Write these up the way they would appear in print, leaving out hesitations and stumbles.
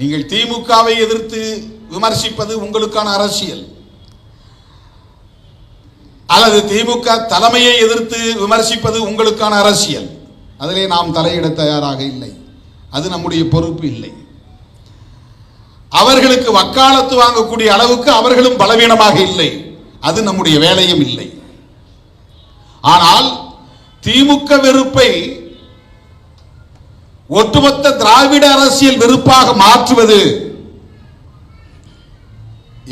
நீங்கள் திமுகவை எதிர்த்து விமர்சிப்பது உங்களுக்கான அரசியல், அல்லது திமுக தலைமையை எதிர்த்து விமர்சிப்பது உங்களுக்கான அரசியல். அதிலே நாம் தலையிட தயாராக இல்லை. அது நம்முடைய பொறுப்பு இல்லை. அவர்களுக்கு வக்காலத்து வாங்கக்கூடிய அளவுக்கு அவர்களும் பலவீனமாக இல்லை. அது நம்முடைய வேலையும் இல்லை. ஆனால் திமுக வெறுப்பை ஒட்டுமொத்த திராவிட அரசியல் வெறுப்பாக மாற்றுவது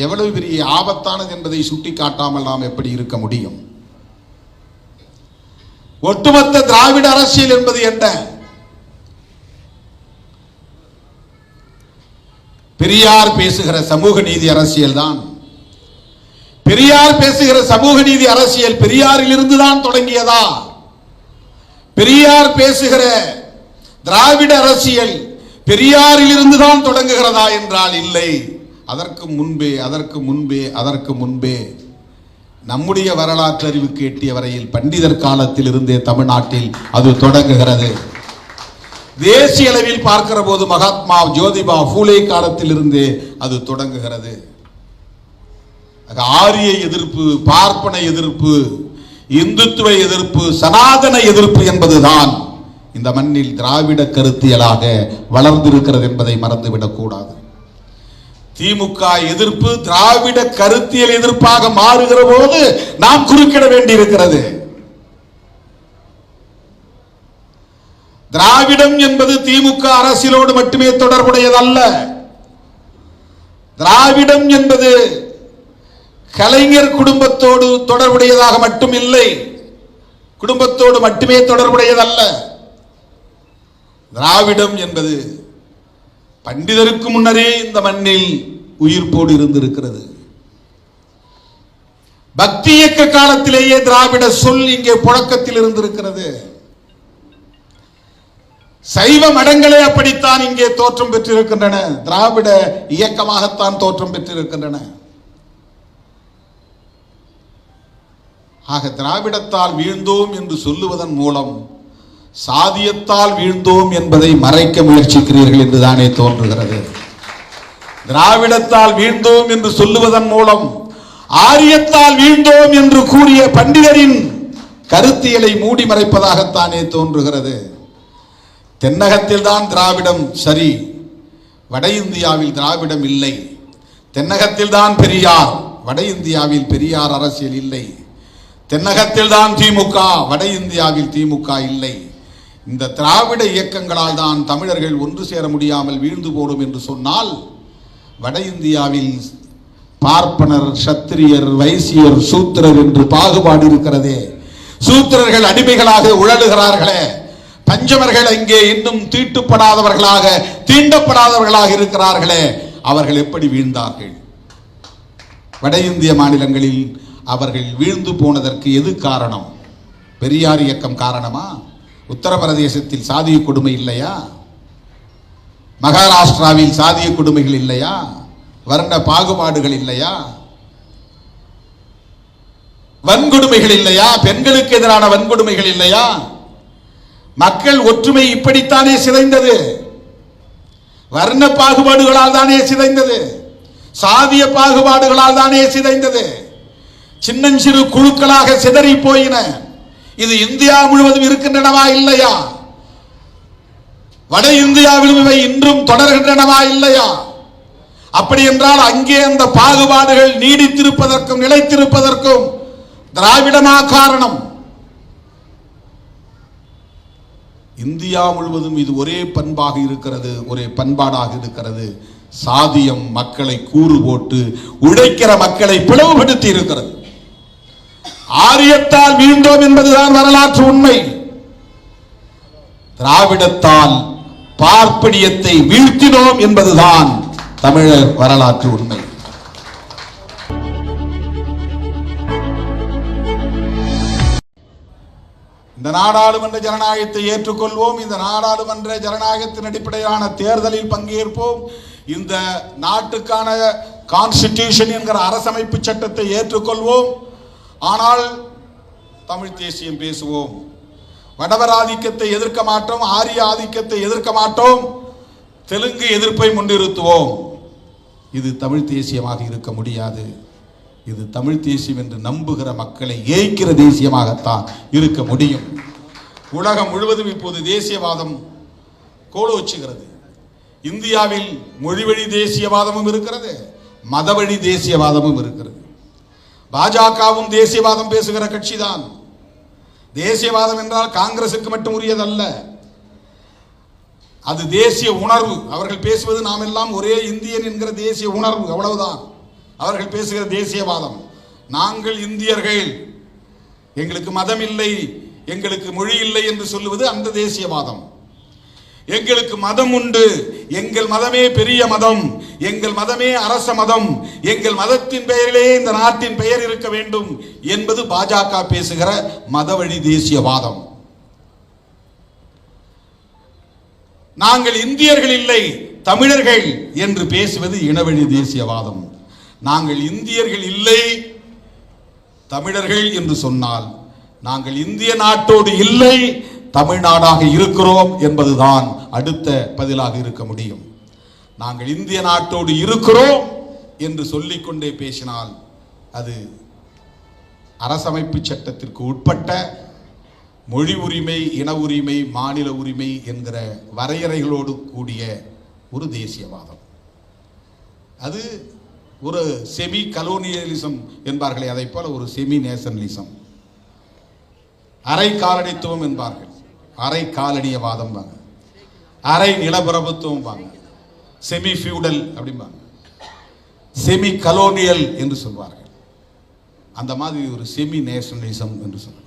எவ்வளவு பெரிய ஆபத்தானது என்பதை சுட்டிக்காட்டாமல் நாம் எப்படி இருக்க முடியும்? ஒட்டுமொத்த திராவிட அரசியல் என்பது என்ன? பெரியார் பேசுகிற சமூக நீதி அரசியல் தான். பெரியார் பேசுகிற சமூக நீதி அரசியல் பெரியாரில் இருந்துதான் தொடங்கியதா? பெரியார் பேசுகிற திராவிட அரசியல் பெரியாரில் இருந்துதான் தொடங்குகிறதா என்றால் இல்லை. அதற்கு முன்பே நம்முடைய வரலாற்று அறிவுக்கு எட்டிய வரையில் பண்டிதர் காலத்தில் இருந்தே தமிழ்நாட்டில் அது தொடங்குகிறது. தேசிய அளவில் பார்க்கிற போது மகாத்மா ஜோதிபா பூலே காலத்தில் இருந்தே அது தொடங்குகிறது. ஆரிய எதிர்ப்பு, பார்ப்பன எதிர்ப்பு, இந்துத்துவ எதிர்ப்பு, சனாதன எதிர்ப்பு என்பதுதான் இந்த மண்ணில் திராவிட கருத்தியலாக வளர்ந்திருக்கிறது என்பதை மறந்துவிடக் கூடாது. திமுக எதிர்ப்பு திராவிட கருத்தியல் எதிர்ப்பாக மாறுகிற போது நாம் குறுக்கிட வேண்டியிருக்கிறது. திராவிடம் என்பது திமுக அரசியலோடு மட்டுமே தொடர்புடையதல்ல. திராவிடம் என்பது கலைஞர் குடும்பத்தோடு தொடர்புடையதாக மட்டும் இல்லை, குடும்பத்தோடு மட்டுமே தொடர்புடையதல்ல. திராவிடம் என்பது பண்டிதருக்கு முன்னரே இந்த மண்ணில் உயிர்ப்போடு இருந்திருக்கிறது. பக்தி இயக்க காலத்திலேயே திராவிட சொல் இங்கே புழக்கத்தில் இருந்திருக்கிறது. சைவ மடங்களே அப்படித்தான் இங்கே தோற்றம் பெற்றிருக்கின்றன, திராவிட இயக்கமாகத்தான் தோற்றம் பெற்றிருக்கின்றன. ஆக திராவிடத்தால் வீழ்ந்தோம் என்று சொல்லுவதன் மூலம் சாதியத்தால் வீழ்ந்தோம் என்பதை மறைக்க முயற்சிக்கிறீர்கள் என்றுதானே தோன்றுகிறது. திராவிடத்தால் வீழ்ந்தோம் என்று சொல்லுவதன் மூலம் ஆரியத்தால் வீழ்ந்தோம் என்று கூறிய பண்டிதரின் கருத்தியலை மூடி மறைப்பதாகத்தானே தோன்றுகிறது. தென்னகத்தில் தான் திராவிடம் சரி, வட இந்தியாவில் திராவிடம் இல்லை. தென்னகத்தில் தான் பெரியார், வட இந்தியாவில் பெரியார் அரசியல் இல்லை. தென்னகத்தில் தான் திமுக, வட இந்தியாவில் திமுக இல்லை. இந்த திராவிட இயக்கங்களால் தான் தமிழர்கள் ஒன்று சேர முடியாமல் வீழ்ந்து போடும் என்று சொன்னால், வட இந்தியாவில் பார்ப்பனர், சத்திரியர், வைசியர், சூத்திரர் என்று பாகுபாடு இருக்கிறதே. சூத்திரர்கள் அடிமைகளாக உழலுகிறார்களே, பஞ்சமர்கள் அங்கே இன்னும் தீட்டுப்படாதவர்களாக, தீண்டப்படாதவர்களாக இருக்கிறார்களே, அவர்கள் எப்படி வீழ்ந்தார்கள்? வட இந்திய மாநிலங்களில் அவர்கள் வீழ்ந்து போனதற்கு எது காரணம்? பெரியார் இயக்கம் காரணமா? உத்தரப்பிரதேசத்தில் சாதிய கொடுமை இல்லையா? மகாராஷ்டிராவில் சாதிய கொடுமைகள் இல்லையா? வர்ண பாகுபாடுகள் இல்லையா? வன்கொடுமைகள் இல்லையா? பெண்களுக்கு எதிரான வன்கொடுமைகள் இல்லையா? மக்கள் ஒற்றுமை இப்படித்தானே சிதைந்தது. வர்ண பாகுபாடுகளால் தானே சிதைந்தது. சாதிய பாகுபாடுகளால் தானே சிதைந்தது. சின்னஞ்சிறு குழுக்களாக சிதறி போயின. இது இந்தியா முழுவதும் இருக்கின்றனவா இல்லையா? வட இந்தியாவிலும் இவை இன்றும் தொடர்கின்றனவா இல்லையா? அப்படி என்றால் அங்கே அந்த பாகுபாடுகள் நீடித்திருப்பதற்கும் நிலைத்திருப்பதற்கும் திராவிடமா காரணம்? இந்தியா முழுவதும் இது ஒரே பண்பாக இருக்கிறது, ஒரே பண்பாடாக இருக்கிறது. சாதியம் மக்களை கூறு போட்டு உடைக்கிற மக்களை பிளவுபடுத்தி இருக்கிறது. ஆரியத்தால் வீழ்ந்தோம் என்பதுதான் வரலாற்று உண்மை. திராவிடத்தால் பார்ப்பனியத்தை வீழ்த்தினோம் என்பதுதான் தமிழர் வரலாற்று உண்மை. இந்த நாடாளுமன்ற ஜனநாயகத்தை ஏற்றுக்கொள்வோம். இந்த நாடாளுமன்ற ஜனநாயகத்தின் அடிப்படையிலான தேர்தலில் பங்கேற்போம். இந்த நாட்டுக்கான கான்ஸ்டிடியூஷன் என்கிற அரசமைப்பு சட்டத்தை ஏற்றுக்கொள்வோம். ஆனால் தமிழ் தேசியம் பேசுவோம். வடவர் ஆதிக்கத்தை எதிர்க்க மாட்டோம், ஆரிய ஆதிக்கத்தை எதிர்க்க மாட்டோம். தெலுங்கு எதிர்ப்பை முன்னிறுத்துவோம். இது தமிழ் தேசியமாக இருக்க முடியாது. இது தமிழ் தேசியம் என்று நம்புகிற மக்களை ஏய்க்கிற தேசியமாகத்தான் இருக்க முடியும். உலகம் முழுவதும் இப்போது தேசியவாதம் கோலோச்சுகிறது. இந்தியாவில் மொழிவழி தேசியவாதமும் இருக்கிறது, மதவழி தேசியவாதமும் இருக்கிறது. பாஜகவும் தேசியவாதம் பேசுகிற கட்சிதான். தேசியவாதம் என்றால் காங்கிரசுக்கு மட்டும் உரியதல்ல, அது தேசிய உணர்வு. அவர்கள் பேசுவது நாம் எல்லாம் ஒரே இந்தியன் என்கிற தேசிய உணர்வு, அவ்வளவுதான் அவர்கள் பேசுகிற தேசியவாதம். நாங்கள் இந்தியர்கள், எங்களுக்கு மதம் இல்லை, எங்களுக்கு மொழி இல்லை என்று சொல்லுவது அந்த தேசியவாதம். எங்களுக்கு மதம் உண்டு, எங்கள் மதமே பெரிய மதம், எங்கள் மதமே அரச மதம், எங்கள் மதத்தின் பெயரிலே இந்த நாட்டின் பெயர் இருக்க வேண்டும் என்பது பாஜக பேசுகிற மதவழி தேசியவாதம். நாங்கள் இந்தியர்கள் இல்லை, தமிழர்கள் என்று பேசுவது இனவழி தேசியவாதம். நாங்கள் இந்தியர்கள் இல்லை, தமிழர்கள் என்று சொன்னால் நாங்கள் இந்திய நாட்டோடு இல்லை, தமிழ்நாடாக இருக்கிறோம் என்பதுதான் அடுத்த பதிலாக இருக்க முடியும். நாங்கள் இந்திய நாட்டோடு இருக்கிறோம் என்று சொல்லிக்கொண்டே பேசினால் அது அரசமைப்பு சட்டத்திற்கு உட்பட்ட மொழி உரிமை, இன உரிமை, மாநில உரிமை என்கிற வரையறைகளோடு கூடிய ஒரு தேசியவாதம். அது ஒரு செமி கலோனியலிசம் என்பார்களே, அதை போல ஒரு செமி நேஷனலிசம், அரை காலனித்துவம் என்பார்கள், அரை காலனியவாதம் பாங்க, அரை நிலப்பிரபுத்துவம் பாங்க, செமி ஃபியூடல் அப்படிம்பாங்க, செமி கலோனியல் என்று சொல்வார்கள். அந்த மாதிரி ஒரு செமி நேஷனலிசம் என்று சொல்லலாம்.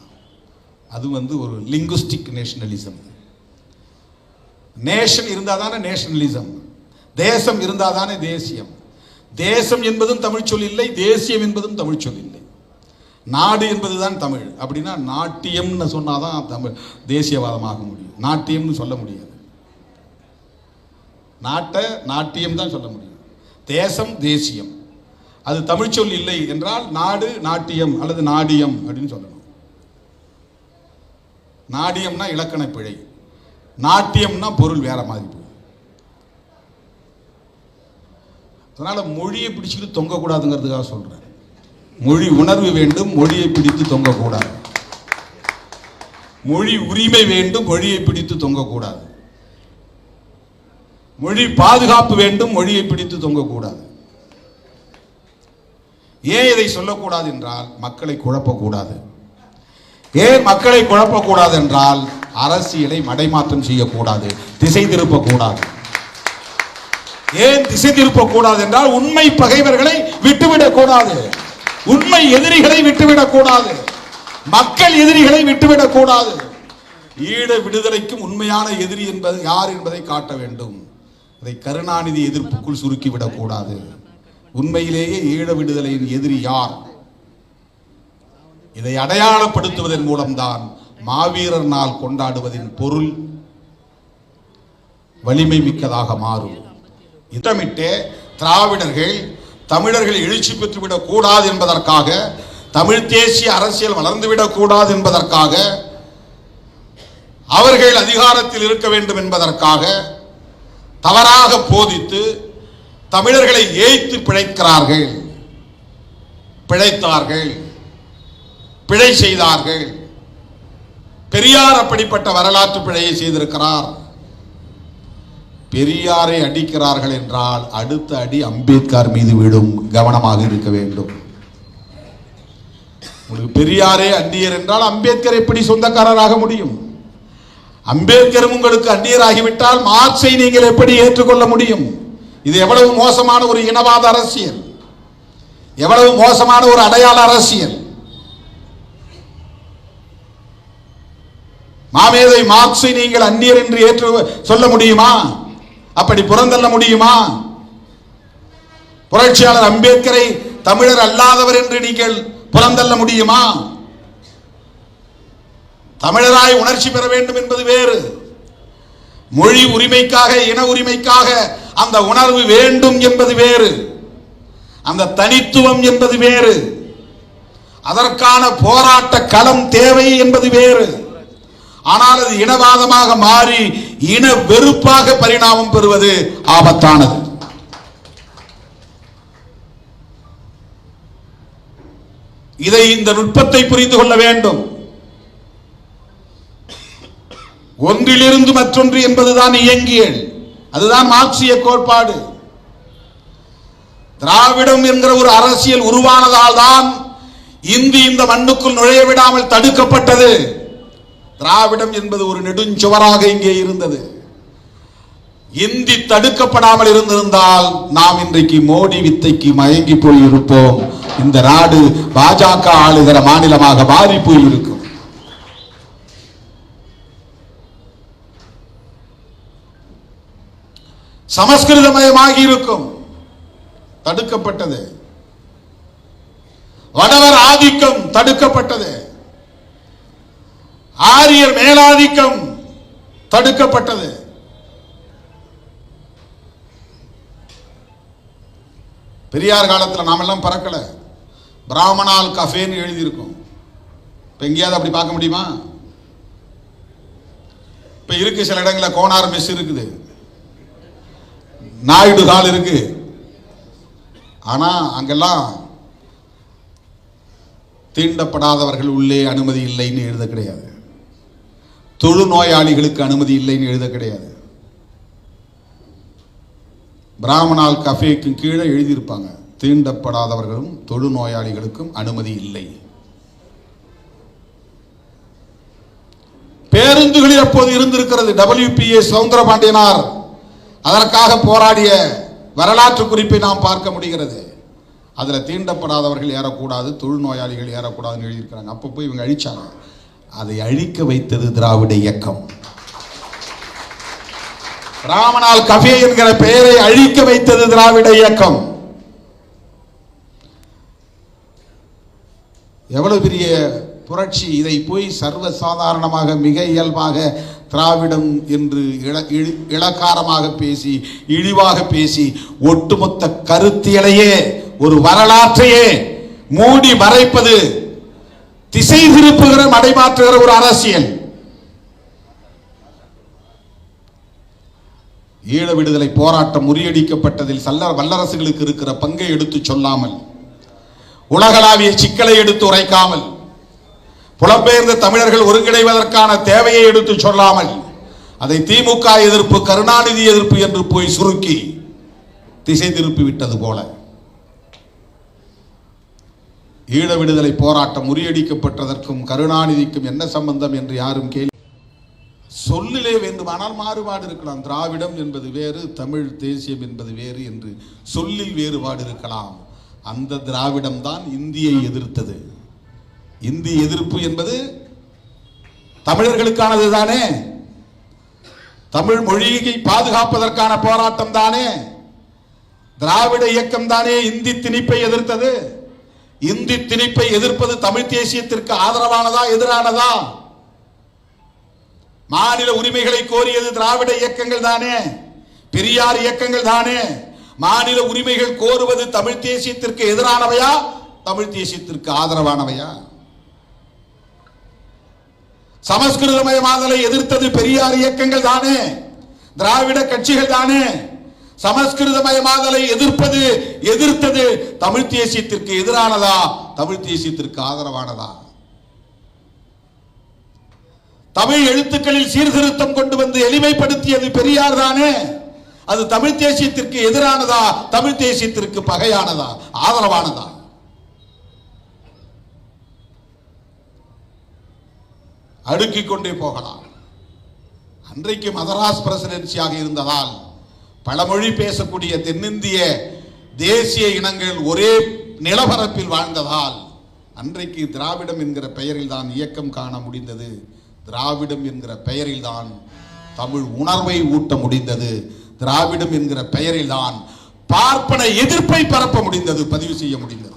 அது ஒரு லிங்குஸ்டிக் நேஷனலிசம். நேஷன் இருந்தால் தானே நேஷனலிசம், தேசம் இருந்தால் தானே தேசியம். தேசம் என்பதும் தமிழ் சொல் இல்லை, தேசியம் என்பதும் தமிழ் சொல் இல்லை. நாடு என்பதுதான் தமிழ். அப்படின்னா நாட்டியம்னு சொன்னாதான் தமிழ் தேசியவாதமாக முடியும். நாட்டியம்னு சொல்ல முடியாது. நாட்டை நாட்டியம் தான் சொல்ல முடியும். தேசம் தேசியம் அது தமிழ் சொல் இல்லை என்றால் நாடு நாட்டியம் அல்லது நாடியம் அப்படின்னு சொல்லணும். நாடியம்னா இலக்கண பிழை, நாட்டியம்னா பொருள் வேற மாதிரி போகும். அதனால மொழியை பிடிச்சிட்டு தொங்கக்கூடாதுங்கிறதுக்காக சொல்றேன். மொழி உணர்வு வேண்டும், மொழியை பிடித்து தொங்கக்கூடாது. மொழி உரிமை வேண்டும், மொழியை பிடித்து தொங்கக்கூடாது. மொழி பாதுகாப்பு வேண்டும், மொழியை பிடித்து தொங்கக்கூடாது. ஏன் இதை சொல்லக்கூடாது என்றால் மக்களை குழப்பக்கூடாது. ஏன் மக்களை குழப்பக்கூடாது என்றால் அரசியலை மடைமாற்றம் செய்யக்கூடாது, திசை திருப்பக்கூடாது. ஏன் திசை திருப்பக்கூடாது என்றால் உண்மை பகைவர்களை விட்டுவிடக் கூடாது, உண்மை எதிரிகளை விட்டுவிடக் கூடாது, மக்கள் எதிரிகளை விட்டுவிடக் கூடாது. ஈழ விடுதலைக்கும் உண்மையான எதிரி என்பது யார் என்பதை காட்ட வேண்டும். அதை கருணாநிதி எதிர்ப்புக்குள் சுருக்கிவிடக் கூடாது. உண்மையிலேயே ஈழ விடுதலையின் எதிரி யார், இதை அடையாளப்படுத்துவதன் மூலம்தான் மாவீரர் நாள் கொண்டாடுவதின் பொருள் வலிமை மிக்கதாக மாறும். திட்டமிட்டே திராவிடர்கள் தமிழர்கள் எழுச்சி பெற்றுவிடக் கூடாது என்பதற்காக, தமிழ் தேசிய அரசியல் வளர்ந்துவிடக் கூடாது என்பதற்காக, அவர்கள் அதிகாரத்தில் இருக்க வேண்டும் என்பதற்காக தவறாக போதித்து தமிழர்களை ஏய்த்து பிழைக்கிறார்கள், பிழைத்தார்கள், பிழை செய்தார்கள். பெரியார் அப்படிப்பட்ட வரலாற்று பிழையை செய்திருக்கிறார். பெரியாரை அடிக்கிறார்கள் என்றால் அடுத்த அடி அம்பேத்கர் மீது விடும், கவனமாக இருக்க வேண்டும். உங்களுக்கு பெரியாரே அந்நியர் என்றால் அம்பேத்கர் எப்படி சொந்தக்காரராக முடியும்? அம்பேத்கரும் உங்களுக்கு அந்நியராகிவிட்டால் மார்க்சை நீங்கள் எப்படி ஏற்றுக்கொள்ள முடியும்? இது எவ்வளவு மோசமான ஒரு இனவாத அரசியல், எவ்வளவு மோசமான ஒரு அடையாள அரசியல். மாமேதை மார்க்சை நீங்கள் அந்நியர் என்று ஏற்று சொல்ல முடியுமா? அப்படி புறந்தள்ள முடியுமா? புரட்சியாளர் அம்பேத்கரை தமிழர் அல்லாதவர் என்று நீங்கள் புறந்தள்ள முடியுமா? தமிழராய் உணர்ச்சி பெற வேண்டும் என்பது வேறு. மொழி உரிமைக்காக, இன உரிமைக்காக அந்த உணர்வு வேண்டும் என்பது வேறு. அந்த தனித்துவம் என்பது வேறு. அதற்கான போராட்ட களம் தேவை என்பது வேறு. ஆனால் அது இனவாதமாக மாறி இன வெறுப்பாக பரிணாமம் பெறுவது ஆபத்தானது. இதை இந்த நுட்பத்தை புரிந்து கொள்ள வேண்டும். ஒன்றிலிருந்து மற்றொன்று என்பதுதான் இயங்கியல், அதுதான் மார்க்சிய கோட்பாடு. திராவிடம் என்கிற ஒரு அரசியல் உருவானதால் தான் இந்தி இந்த மண்ணுக்குள் நுழைய விடாமல் தடுக்கப்பட்டது. திராவிடம் என்பது ஒரு நெடுஞ்சுவராக இங்கே இருந்தது. இந்தி தடுக்கப்படாமல் இருந்திருந்தால் நாம் இன்றைக்கு மோடி வித்தைக்கு மயங்கி போய் இருப்போம். இந்த நாடு பாஜக ஆளுகிற மாநிலமாக மாறி போய் இருக்கும். சமஸ்கிருதமயமாகி இருக்கும். தடுக்கப்பட்டது. வடவர் ஆதிக்கம் தடுக்கப்பட்டது. ஆரியர் மேலாதிக்கம் தடுக்கப்பட்டது. பெரியார் காலத்தில் நாம எல்லாம் பறக்கல. பிராமணால் கஃபேன்னு எழுதியிருக்கும். இப்ப எங்கேயாவது அப்படி பார்க்க முடியுமா? இப்ப இருக்கு, சில இடங்களில் கோனார் மெஸ் இருக்குது, நாயுடு ஹால் இருக்கு. ஆனா அங்கெல்லாம் தீண்டப்படாதவர்கள் உள்ளே அனுமதி இல்லைன்னு எழுத கிடையாது. தொழுநோயாளிகளுக்கு அனுமதி இல்லைன்னு எழுத கிடையாது. பிராமணால் கஃபேக்கு கீழே எழுதியிருப்பாங்க, தீண்டப்படாதவர்களும் தொழுநோயாளிகளுக்கும் அனுமதி இல்லை. பேருந்துகளில் அப்போது இருந்திருக்கிறது. WPA சவுந்தரபாண்டியனார் அதற்காக போராடிய வரலாற்று குறிப்பை நாம் பார்க்க முடிகிறது. அதில் தீண்டப்படாதவர்கள் ஏறக்கூடாது, தொழுநோயாளிகள் ஏறக்கூடாதுன்னு எழுதியிருக்கிறாங்க. அப்போ போய் இவங்க அழிச்சாங்க. அதை அழிக்க வைத்தது திராவிட இயக்கம். பிராமணால் கஃபே என்கிற பெயரை அழிக்க வைத்தது திராவிட இயக்கம். எவ்வளவு பெரிய புரட்சி! இதை போய் சர்வசாதாரணமாக மிக இயல்பாக திராவிடம் என்று இளக்காரமாக பேசி, இழிவாக பேசி, ஒட்டுமொத்த கருத்தியலையே, ஒரு வரலாற்றையே மூடி மறைப்பது, திசை திருப்புகிற, மடைமாற்றுகிற ஒரு அரசியல். ஈழ விடுதலை போராட்டம் முறியடிக்கப்பட்டதில் வல்லரசுகளுக்கு இருக்கிற பங்கை எடுத்து சொல்லாமல், உலகளாவிய சிக்கலை எடுத்து உரைக்காமல், புலம்பெயர்ந்த தமிழர்கள் ஒருங்கிணைவதற்கான தேவையை எடுத்து சொல்லாமல், அதை திமுக எதிர்ப்பு, கருணாநிதி எதிர்ப்பு என்று போய் சுருக்கி திசை திருப்பி விட்டது போல ஈழ விடுதலை போராட்டம் முறியடிக்கப்பட்டதற்கும் கருணாநிதிக்கும் என்ன சம்பந்தம் என்று யாரும் கேள்வி. சொல்லிலே வேண்டுமானால் மாறுபாடு இருக்கலாம். திராவிடம் என்பது வேறு, தமிழ் தேசியம் என்பது வேறு என்று சொல்லில் வேறுபாடு இருக்கலாம். அந்த திராவிடம் தான் இந்தியை எதிர்த்தது. இந்தி எதிர்ப்பு என்பது தமிழர்களுக்கானது தானே. தமிழ் மொழியை பாதுகாப்பதற்கான போராட்டம் தானே. திராவிட இயக்கம் தானே இந்தி திணிப்பை எதிர்த்தது. இந்தி திணிப்பை எதிர்ப்பது தமிழ் தேசியத்திற்கு ஆதரவானதா, எதிரானதா? மாநில உரிமைகளை கோரியது திராவிட இயக்கங்கள் தானே, பெரியார் இயக்கங்கள் தானே. மாநில உரிமைகள் கோருவது தமிழ் தேசியத்திற்கு எதிரானவையா, தமிழ் தேசியத்திற்கு ஆதரவானவையா? சமஸ்கிருதமயமாதலை எதிர்த்தது பெரியார் இயக்கங்கள் தானே, திராவிட கட்சிகள் தானே. சமஸ்கிருதமயமாதலை எதிர்த்தது தமிழ் தேசியத்திற்கு எதிரானதா, தமிழ் தேசியத்திற்கு ஆதரவானதா? தமிழ் எழுத்துக்களில் சீர்திருத்தம் கொண்டு வந்து எளிமைப்படுத்தியது பெரியார் தானே. அது தமிழ் தேசியத்திற்கு எதிரானதா, தமிழ் தேசியத்திற்கு பகையானதா, ஆதரவானதா? அடுக்கிக் கொண்டே போகலாம். அன்றைக்கு மதராஸ் பிரசிடென்சியாக இருந்ததால் பழமொழி பேசக்கூடிய தென்னிந்திய தேசிய இனங்கள் ஒரே நிலப்பரப்பில் வாழ்ந்ததால் அன்றைக்கு திராவிடம் என்கிற பெயரில் தான் இயக்கம் காண முடிந்தது. திராவிடம் என்கிற பெயரில் தான் தமிழ் உணர்வை ஊட்ட முடிந்தது. திராவிடம் என்கிற பெயரில் தான் பார்ப்பன எதிர்ப்பை பரப்ப முடிந்தது, பதிவு செய்ய முடிந்தது.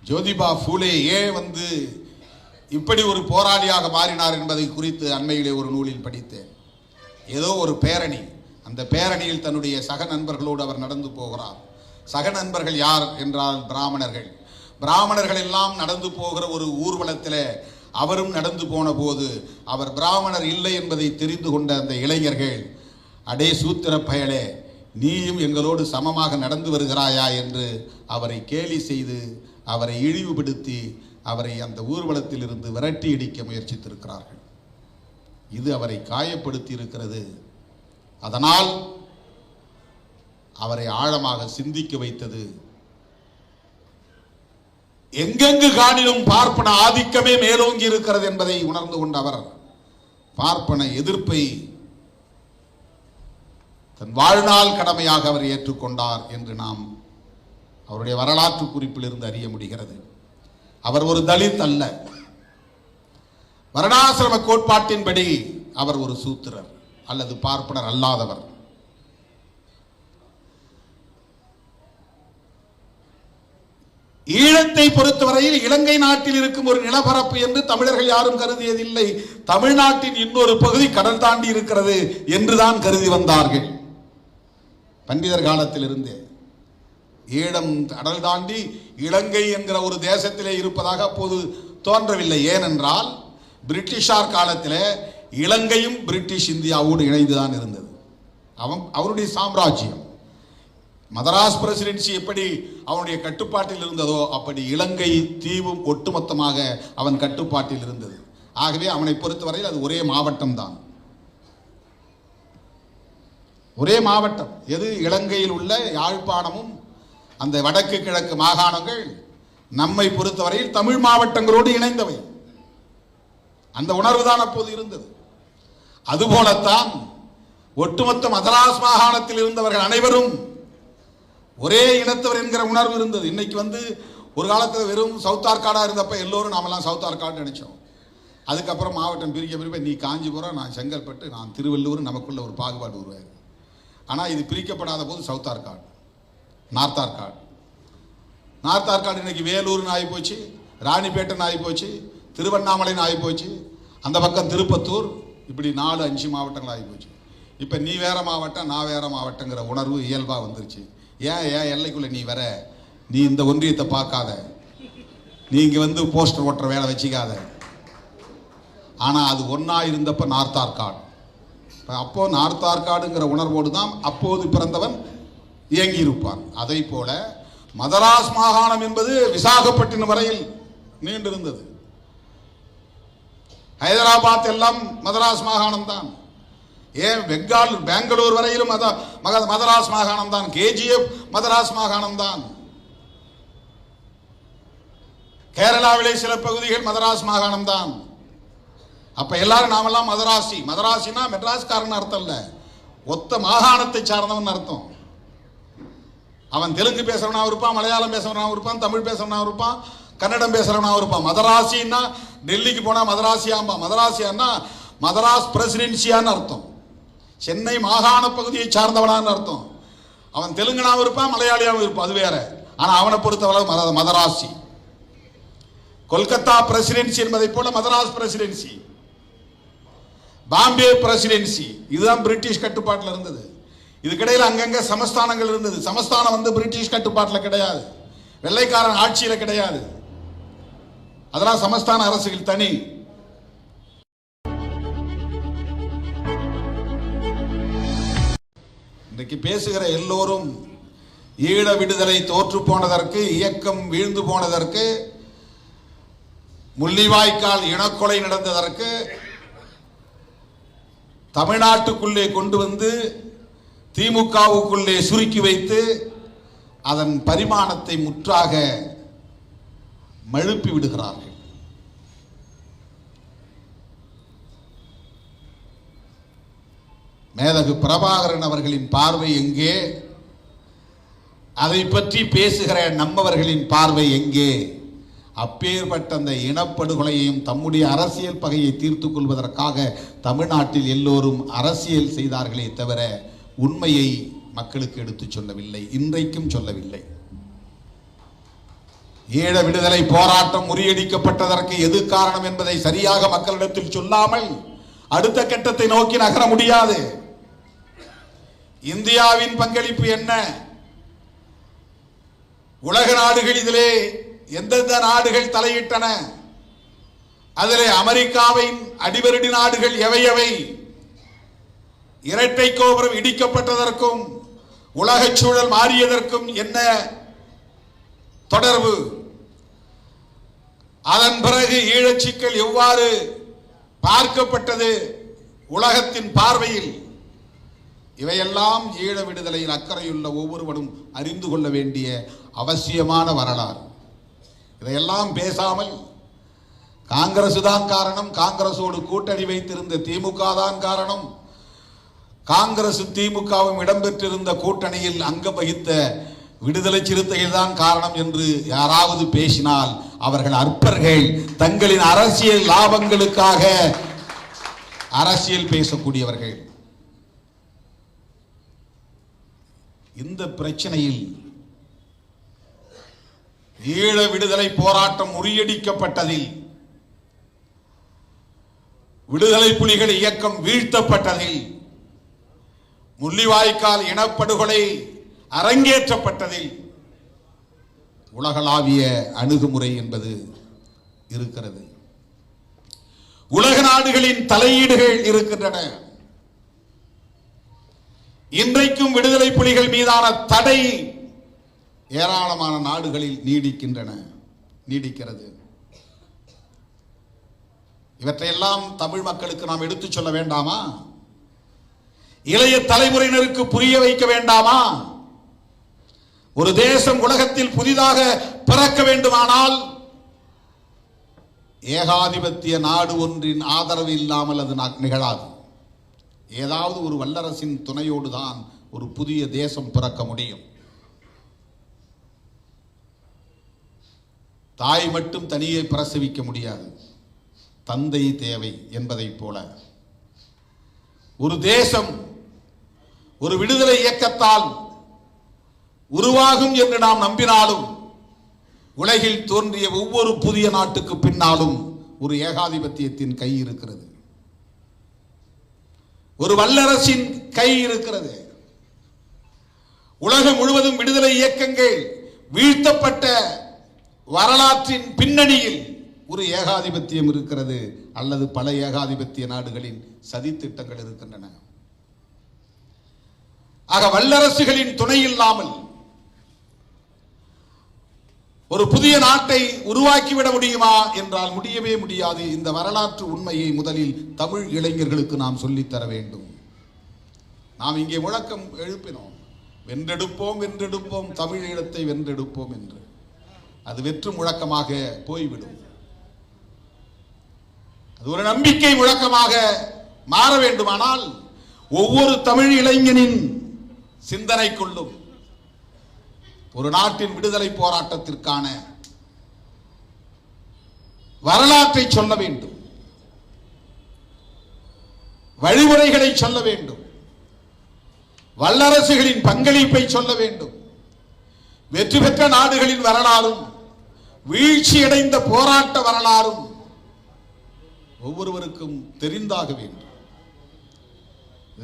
ஜோதிபா பூலே ஏன் இப்படி ஒரு போராளியாக மாறினார் என்பதை குறித்து அண்மையிலே ஒரு நூலில் படித்தேன். ஏதோ ஒரு பேரணி, அந்த பேரணியில் தன்னுடைய சக நண்பர்களோடு அவர் நடந்து போகிறார். சக நண்பர்கள் யார் என்றால் பிராமணர்கள். பிராமணர்கள் எல்லாம் நடந்து போகிற ஒரு ஊர்வலத்தில் அவரும் நடந்து போன போது அவர் பிராமணர் இல்லை என்பதை தெரிந்து கொண்ட அந்த இளைஞர்கள், அடே சூத்திர பயலே, நீயும் எங்களோடு சமமாக நடந்து வருகிறாயா என்று அவரை கேலி செய்து அவரை இழிவுபடுத்தி அவரை அந்த ஊர்வலத்தில் இருந்து விரட்டி அடிக்க முயற்சித்திருக்கிறார்கள். இது அவரை காயப்படுத்தி இருக்கிறது. அதனால் அவரை ஆழமாக சிந்திக்க வைத்தது. எங்கெங்கு காணிலும் பார்ப்பன ஆதிக்கமே மேலோங்கி இருக்கிறது என்பதை உணர்ந்து கொண்ட அவர் பார்ப்பன எதிர்ப்பை தன் வாழ்நாள் கடமையாக அவர் ஏற்றுக்கொண்டார் என்று நாம் அவருடைய வரலாற்று குறிப்பில் இருந்து அறிய முடிகிறது. அவர் ஒரு தலித் அல்ல. வர்ணாசிரம கோட்பாட்டின்படி அவர் ஒரு சூத்திரர் அல்லது பார்ப்பனர் அல்லாதவர். ஈழத்தை பொறுத்தவரையில் இலங்கை நாட்டில் இருக்கும் ஒரு நிலப்பரப்பு என்று தமிழர்கள் யாரும் கருதியதில்லை. தமிழ்நாட்டின் இன்னொரு பகுதி கடல் தாண்டி இருக்கிறது என்றுதான் கருதி வந்தார்கள். பண்டிதர் காலத்தில் இருந்தே ஈழம் கடல் தாண்டி இலங்கை என்கிற ஒரு தேசத்திலே இருப்பதாக அப்போது தோன்றவில்லை. ஏனென்றால் பிரிட்டிஷார் காலத்தில் இலங்கையும் பிரிட்டிஷ் இந்தியாவோடு இணைந்துதான் இருந்தது. அவருடைய சாம்ராஜ்யம். மதராஸ் பிரசிடென்சி எப்படி அவனுடைய கட்டுப்பாட்டில் இருந்ததோ அப்படி இலங்கை தீவும் ஒட்டுமொத்தமாக அவன் கட்டுப்பாட்டில் இருந்தது. ஆகவே அவனை பொறுத்தவரையில் அது ஒரே மாவட்டம் தான். ஒரே மாவட்டம். எது? இலங்கையில் உள்ள யாழ்ப்பாணமும் அந்த வடக்கு கிழக்கு மாகாணங்கள் நம்மை பொறுத்தவரையில் தமிழ் மாவட்டங்களோடு இணைந்தவை. அந்த உணர்வு தான் அப்போது இருந்தது. அதுபோலத்தான் ஒட்டுமொத்த மதராஸ் மாகாணத்தில் இருந்தவர்கள் அனைவரும் ஒரே இனத்தவர் என்கிற உணர்வு இருந்தது. இன்னைக்கு ஒரு காலத்தில் வெறும் சவுத் ஆர்காடா இருந்தப்ப எல்லோரும் நாமெல்லாம் சவுத் ஆர்காடு நினைச்சோம். அதுக்கப்புறம் மாவட்டம் பிரிக்க நீ காஞ்சிபுரம், நான் செங்கல்பட்டு, நான் திருவள்ளூர், நமக்குள்ள ஒரு பாகுபாடு உருவாயிருக்கு. ஆனால் இது பிரிக்கப்படாத போது south Arcot, north Arcot. North Arcot இன்னைக்கு வேலூர்னு ஆகி போச்சு, ராணிப்பேட்டைன்னு ஆகி போச்சு, திருவண்ணாமலைன்னு ஆகி போச்சு, அந்த பக்கம் திருப்பத்தூர், இப்படி 4-5 மாவட்டங்கள் ஆகி போச்சு. இப்போ நீ வேற மாவட்டம், நான் வேற மாவட்டங்கிற உணர்வு இயல்பாக வந்துருச்சு. ஏன் எல்லைக்குள்ள நீ வர? நீ இந்த ஒன்றியத்தை பார்க்காத, நீ இங்கே போஸ்டர் ஓட்டுற வேலை வச்சுக்காத. ஆனால் அது ஒன்றா இருந்தப்ப நார்த் ஆர்காடு. அப்போ நார்த் ஆர்காடுங்கிற உணர்வோடு தான் அப்போது பிறந்தவன் இயங்கி இருப்பான். அதை போல மதராஸ் மாகாணம் என்பது விசாகப்பட்டினம் வரையில் நீண்டிருந்தது. ஹைதராபாத் எல்லாம் மதராஸ் மாகாணம் தான். ஏன் பெங்களூர் வரையிலும் மதராஸ் மாகாணம் தான். கேஜிஎஃப் மதராஸ் மாகாணம் தான். கேரளாவிலே சில பகுதிகள் மதராஸ் மாகாணம் தான். அப்ப எல்லாரும் நாமெல்லாம் மதராசி. மதராசினா மெட்ராஸ்காரன் அர்த்தம் இல்ல, ஒத்த மாகாணத்தை சார்ந்தவன் அர்த்தம். அவன் தெலுங்கு பேசுறவனாவும் இருப்பான், மலையாளம் பேசுறவனாவும் இருப்பான், தமிழ் பேசுறவனாவும் இருப்பான், கன்னடம் பேசுறவனாவும் இருப்பான். மதராசின்னா டெல்லிக்கு போனா மதராசியாம்பா. மதராசியான்னா மதராஸ் பிரசிடென்சியான்னு அர்த்தம். சென்னை மாகாண பகுதியை சார்ந்தவனான்னு அர்த்தம். அவன் தெலுங்கனாவும் இருப்பான், மலையாளியாவும் இருப்பான், அது வேற. ஆனா அவனை பொறுத்தவரை மதராசி. கொல்கத்தா பிரசிடென்சி என்பதை போல மதராஸ் பிரசிடென்சி, பாம்பே பிரசிடென்சி, இதுதான் பிரிட்டிஷ் கட்டுப்பாட்டில் இருந்தது. இதுக்கிடையில் அங்கங்க சமஸ்தானங்கள் இருந்தது. சமஸ்தானம் பிரிட்டிஷ் கட்டுப்பாட்டில் கிடையாது, வெள்ளைக்காரன் ஆட்சியில கிடையாது. அதெல்லாம் சமஸ்தான அரசுகள் தனி. இன்றைக்கு பேசுகிற எல்லோரும் ஈழ விடுதலை தோற்று போனதற்கு, இயக்கம் வீழ்ந்து போனதற்கு, முள்ளிவாய்க்கால் இனக்கொலை நடந்ததற்கு, தமிழ்நாட்டுக்குள்ளே கொண்டு வந்து திமுகவுக்குள்ளே சுருக்கி வைத்து அதன் பரிமாணத்தை முற்றாக மழுப்பி விடுகிறார்கள். மேதகு பிரபாகரன் அவர்களின் பார்வை எங்கே? அதை பற்றி பேசுகிற நம்மவர்களின் பார்வை எங்கே? அப்பேற்பட்ட அந்த இனப்படுகொலையையும் தம்முடைய அரசியல் பகையை தீர்த்துக் கொள்வதற்காக தமிழ்நாட்டில் எல்லோரும் அரசியல் செய்தார்களே தவிர உண்மையை மக்களுக்கு எடுத்துச் சொல்லவில்லை, இன்றைக்கும் சொல்லவில்லை. ஈழ விடுதலை போராட்டம் முறியடிக்கப்பட்டதற்கு எது காரணம் என்பதை சரியாக மக்களிடத்தில் சொல்லாமல் அடுத்த கட்டத்தை நோக்கி நகர முடியாது. இந்தியாவின் பங்களிப்பு என்ன? உலக நாடுகள் இதிலே எந்தெந்த நாடுகள் தலையிட்டன, அதிலே அமெரிக்காவின் அடிவருடி நாடுகள் எவை எவை, இரட்டை கோபுரம் இடிக்கப்பட்டதற்கும் உலக சூழல் மாறியதற்கும் என்ன தொடர்பு, அதன் பிறகு ஈழச்சிக்கல் எவ்வாறு பார்க்கப்பட்டது உலகத்தின் பார்வையில், இவையெல்லாம் ஈழ விடுதலையில் அக்கறையுள்ள ஒவ்வொருவரும் அறிந்து கொள்ள வேண்டிய அவசியமான வரலாறு. இதையெல்லாம் பேசாமல் காங்கிரசு தான் காரணம், காங்கிரசோடு கூட்டணி வைத்திருந்த திமுக தான் காரணம், காங்கிரசு திமுகவும் இடம்பெற்றிருந்த கூட்டணியில் அங்கம் வகித்த விடுதலை சிறுத்தைகள் தான் காரணம் என்று யாராவது பேசினால் அவர்கள் அற்பர்கள், தங்களின் அரசியல் லாபங்களுக்காக அரசியல் பேசக்கூடியவர்கள். இந்த பிரச்சனையில் ஈழ விடுதலை போராட்டம் முறியடிக்கப்பட்டதில், விடுதலை புலிகள் இயக்கம் வீழ்த்தப்பட்டதில், முள்ளிவாய்க்கால் இனப்படுகொலை அரங்கேற்றப்பட்டதில் உலகளாவிய அணுகுமுறை என்பது இருக்கிறது. உலக நாடுகளின் தலையீடுகள் இருக்கின்றன. இன்றைக்கும் விடுதலை புலிகள் மீதான தடை ஏராளமான நாடுகளில் நீடிக்கிறது. இவற்றையெல்லாம் தமிழ் மக்களுக்கு நாம் எடுத்துச் சொல்ல வேண்டாமா? இளைய தலைமுறையினருக்கு புரிய வைக்க வேண்டாமா? ஒரு தேசம் உலகத்தில் புதிதாக பிறக்க வேண்டுமானால் ஏகாதிபத்திய நாடு ஒன்றின் ஆதரவு இல்லாமல் அது நிகழாது. ஏதாவது ஒரு வல்லரசின் துணையோடு தான் ஒரு புதிய தேசம் பிறக்க முடியும். தாய் மட்டும் தனியே பிரசவிக்க முடியாது, தந்தை தேவை என்பதைப் போல ஒரு தேசம் ஒரு விடுதலை இயக்கத்தால் உருவாகும் என்று நாம் நம்பினாலும், உலகில் தோன்றிய ஒவ்வொரு புதிய நாட்டுக்கு பின்னாலும் ஒரு ஏகாதிபத்தியத்தின் கை இருக்கிறது, ஒரு வல்லரசின் கை இருக்கிறது. உலகம் முழுவதும் விடுதலை இயக்கங்கள் வீழ்த்தப்பட்ட வரலாற்றின் பின்னணியில் ஒரு ஏகாதிபத்தியம் இருக்கிறது, அல்லது பல ஏகாதிபத்திய நாடுகளின் சதித்திட்டங்கள் இருக்கின்றன. ஆக வல்லரசுகளின் துணை இல்லாமல் ஒரு புதிய நாட்டை உருவாக்கிவிட முடியுமா என்றால் முடியவே முடியாது. இந்த வரலாற்று உண்மையை முதலில் தமிழ் இளைஞர்களுக்கு நாம் சொல்லித்தர வேண்டும். நாம் இங்கே முழக்கம் எழுப்பினோம், வென்றெடுப்போம் வென்றெடுப்போம் தமிழ் ஈழத்தை வென்றெடுப்போம் என்று. அது வெற்று முழக்கமாக போய்விடும். அது ஒரு நம்பிக்கை முழக்கமாக மாற வேண்டுமானால் ஒவ்வொரு தமிழ் இளைஞனின் சிந்தனைக்குள்ளும் ஒரு நாட்டின் விடுதலை போராட்டத்திற்கான வரலாற்றை சொல்ல வேண்டும், வழிமுறைகளை சொல்ல வேண்டும், வல்லரசுகளின் பங்களிப்பை சொல்ல வேண்டும், வெற்றி பெற்ற நாடுகளின் வரலாறும் வீழ்ச்சியடைந்த போராட்ட வரலாறும் ஒவ்வொருவருக்கும் தெரிந்தாக வேண்டும்.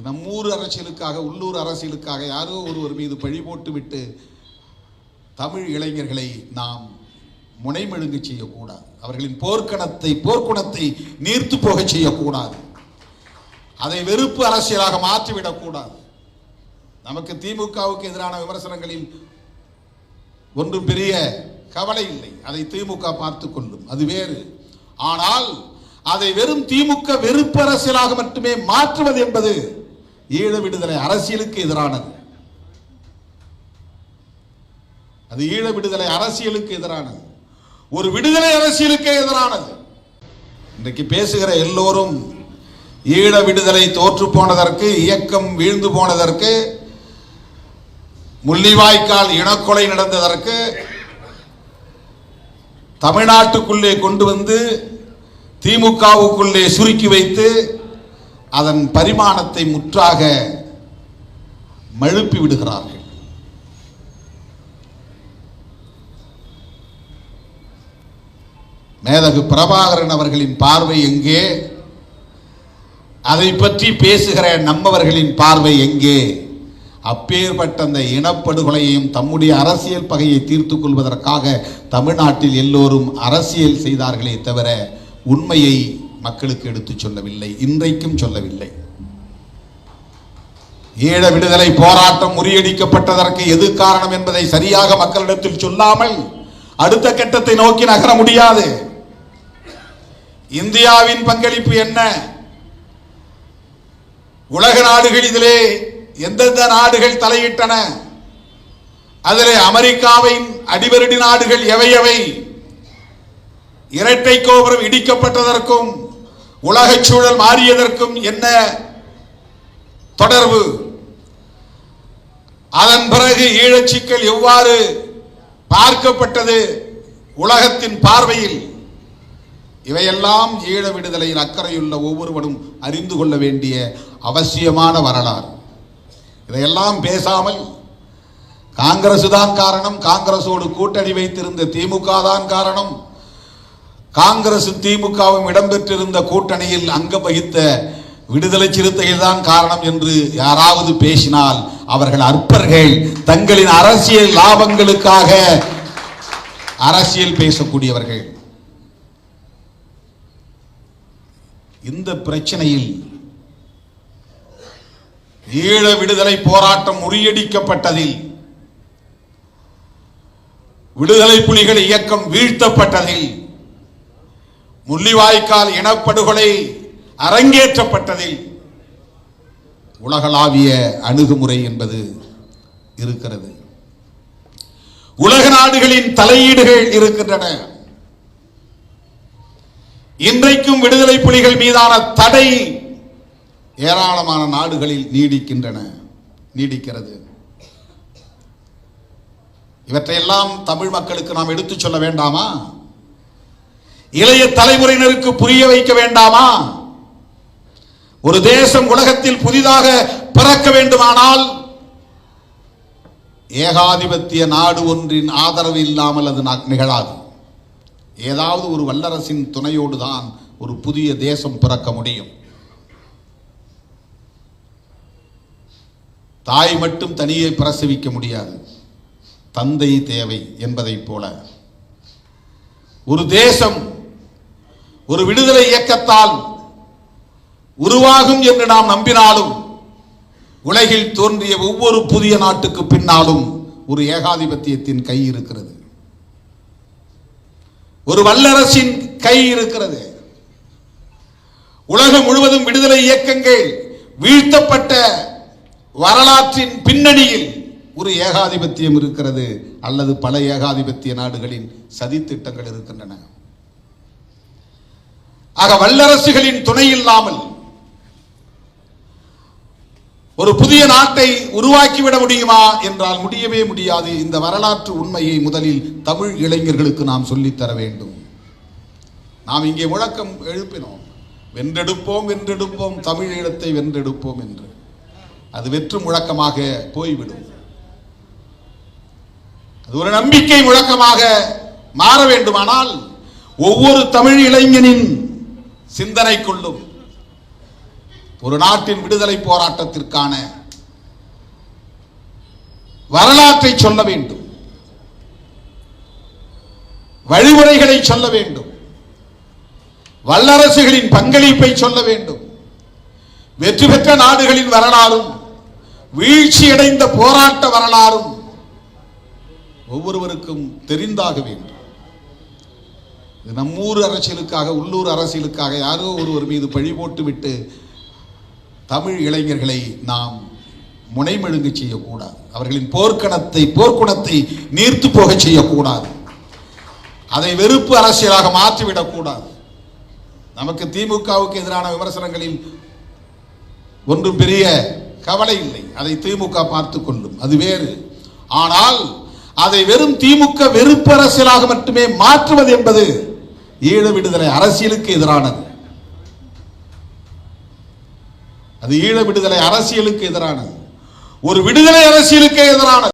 நம்மூர் அரசியலுக்காக, உள்ளூர் அரசியலுக்காக யாரோ ஒருவர் மீது பழி போட்டுவிட்டு தமிழ் இளைஞர்களை நாம் முனைமெழுங்க செய்யக்கூடாது. அவர்களின் போர்க்குணத்தை நீர்த்து போக செய்யக்கூடாது. அதை வெறுப்பு அரசியலாக மாற்றிவிடக்கூடாது. நமக்கு திமுகவுக்கு எதிரான விமர்சனங்களில் ஒன்றும் பெரிய கவலை இல்லை, அதை திமுக பார்த்துக் கொள்ளும், அது வேறு. ஆனால் அதை வெறும் திமுக வெறுப்பு அரசியலாக மட்டுமே மாற்றுவது என்பது ஈழ விடுதலை அரசியலுக்கு எதிரானது. அது ஈழ விடுதலை அரசியலுக்கு எதிரானது, ஒரு விடுதலை அரசியலுக்கு எதிரானது. இன்றைக்கு பேசுகிற எல்லோரும் ஈழ விடுதலை தோற்று போனதற்கு, இயக்கம் வீழ்ந்து போனதற்கு, முள்ளிவாய்க்கால் இனக்கொலை நடந்ததற்கு, தமிழ்நாட்டுக்குள்ளே கொண்டு வந்து திமுகவுக்குள்ளே சுருக்கி வைத்து அதன் பரிமாணத்தை முற்றாக மழுப்பி விடுகிறார்கள். மேதகு பிரபாகரன் அவர்களின் பார்வை எங்கே? அதை பற்றி பேசுகிற நம்மவர்களின் பார்வை எங்கே? அப்பேற்பட்ட அந்த இனப்படுகொலையையும் தம்முடைய அரசியல் பகையை தீர்த்துக் கொள்வதற்காக தமிழ்நாட்டில் எல்லோரும் அரசியல் செய்தார்களே தவிர உண்மையை மக்களுக்கு எடுத்துச் சொல்லவில்லை, இன்றைக்கும் சொல்லவில்லை. ஈழ விடுதலை போராட்டம் முறியடிக்கப்பட்டதற்கு எது காரணம் என்பதை சரியாக மக்களிடத்தில் சொல்லாமல் அடுத்த கட்டத்தை நோக்கி நகர முடியாது. இந்தியாவின் பங்களிப்பு என்ன? உலக நாடுகள் இதிலே எந்தெந்த நாடுகள் தலையிட்டன? அதிலே அமெரிக்காவின் அடிவருடி நாடுகள் எவை எவை? இரட்டை கோபுரம் இடிக்கப்பட்டதற்கும் உலக சூழல் மாறியதற்கும் என்ன தொடர்பு? அதன் பிறகு ஈழச்சிக்கல் எவ்வாறு பார்க்கப்பட்டது உலகத்தின் பார்வையில்? இவையெல்லாம் ஈழ விடுதலையில் அக்கறையுள்ள ஒவ்வொருவரும் அறிந்து கொள்ள வேண்டிய அவசியமான வரலாறு. இதையெல்லாம் பேசாமல் காங்கிரசு தான் காரணம், காங்கிரசோடு கூட்டணி வைத்திருந்த திமுக தான் காரணம், காங்கிரசு திமுகவும் இடம்பெற்றிருந்த கூட்டணியில் அங்கம் வகித்த விடுதலை சிறுத்தைகள் தான் காரணம் என்று யாராவது பேசினால் அவர்கள் அற்பர்கள், தங்களின் அரசியல் லாபங்களுக்காக அரசியல் பேசக்கூடியவர்கள். இந்த பிரச்சனையில் ஈழ விடுதலை போராட்டம் முறியடிக்கப்பட்டதில், விடுதலை புலிகள் இயக்கம் வீழ்த்தப்பட்டதில், முள்ளிவாய்க்கால் இனப்படுகொலை அரங்கேற்றப்பட்டதில் உலகளாவிய அணுகுமுறை என்பது இருக்கிறது. உலக நாடுகளின் தலையீடுகள் இருக்கின்றன. இன்றைக்கும் விடுதலை புலிகள் மீதான தடை ஏராளமான நாடுகளில் நீடிக்கிறது. இவற்றையெல்லாம் தமிழ் மக்களுக்கு நாம் எடுத்துச் சொல்ல வேண்டாமா? இளைய தலைமுறையினருக்கு புரிய வைக்க வேண்டாமா? ஒரு தேசம் உலகத்தில் புதிதாக பிறக்க வேண்டுமானால் ஏகாதிபத்திய நாடு ஒன்றின் ஆதரவு இல்லாமல் அது நிகழாது. ஏதாவது ஒரு வல்லரசின் துணையோடு தான் ஒரு புதிய தேசம் பிறக்க முடியும். தாய் மட்டும் தனியே பிரசவிக்க முடியாது, தந்தை தேவை என்பதைப் போல ஒரு தேசம் ஒரு விடுதலை இயக்கத்தால் உருவாகும் என்று நாம் நம்பினாலும் உலகில் தோன்றிய ஒவ்வொரு புதிய நாட்டுக்கு பின்னாலும் ஒரு ஏகாதிபத்தியத்தின் கை இருக்கிறது, ஒரு வல்லரசின் கை இருக்கிறது. உலகம் முழுவதும் விடுதலை இயக்கங்கள் வீழ்த்தப்பட்ட வரலாற்றின் பின்னணியில் ஒரு ஏகாதிபத்தியம் இருக்கிறது, அல்லது பல ஏகாதிபத்திய நாடுகளின் சதித்திட்டங்கள் இருக்கின்றன. ஆக வல்லரசுகளின் துணை இல்லாமல் ஒரு புதிய நாட்டை உருவாக்கிவிட முடியுமா என்றால் முடியவே முடியாது. இந்த வரலாற்று உண்மையை முதலில் தமிழ் இளைஞர்களுக்கு நாம் சொல்லித்தர வேண்டும். நாம் இங்கே முழக்கம் எழுப்பினோம், வென்றெடுப்போம் வென்றெடுப்போம் தமிழ் ஈழத்தை வென்றெடுப்போம் என்று. அது வெற்று முழக்கமாக போய்விடும். அது ஒரு நம்பிக்கை முழக்கமாக மாற வேண்டுமானால் ஒவ்வொரு தமிழ் இளைஞனின் சிந்தனைக்குள்ளும் ஒரு நாட்டின் விடுதலை போராட்டத்திற்கான வரலாற்றை சொல்ல வேண்டும், வழிமுறைகளை சொல்ல வேண்டும், வல்லரசுகளின் பங்களிப்பை சொல்ல வேண்டும், வெற்றி பெற்ற நாடுகளின் வரலாறும் வீழ்ச்சியடைந்த போராட்ட வரலாறும் ஒவ்வொருவருக்கும் தெரிந்தாக வேண்டும். நம்மூர் அரசியலுக்காக, உள்ளூர் அரசியலுக்காக யாரோ ஒருவர் மீது பழி போட்டுவிட்டு தமிழ் இளைஞர்களை நாம் முனைமெழுங்க செய்யக்கூடாது. அவர்களின் போர்க்குணத்தை நீர்த்து போக செய்யக்கூடாது. அதை வெறுப்பு அரசியலாக மாற்றிவிடக்கூடாது. நமக்கு திமுகவுக்கு எதிரான விமர்சனங்களில் ஒன்றும் பெரிய கவலை இல்லை, அதை திமுக பார்த்துக் கொள்ளும், அது வேறு. ஆனால் அதை வெறும் திமுக வெறுப்பு அரசியலாக மட்டுமே மாற்றுவது என்பது ஈழ விடுதலை அரசியலுக்கு எதிரானது. அது ஈழ விடுதலை அரசியலுக்கு எதிரானது, ஒரு விடுதலை அரசியலுக்கு எதிரானது.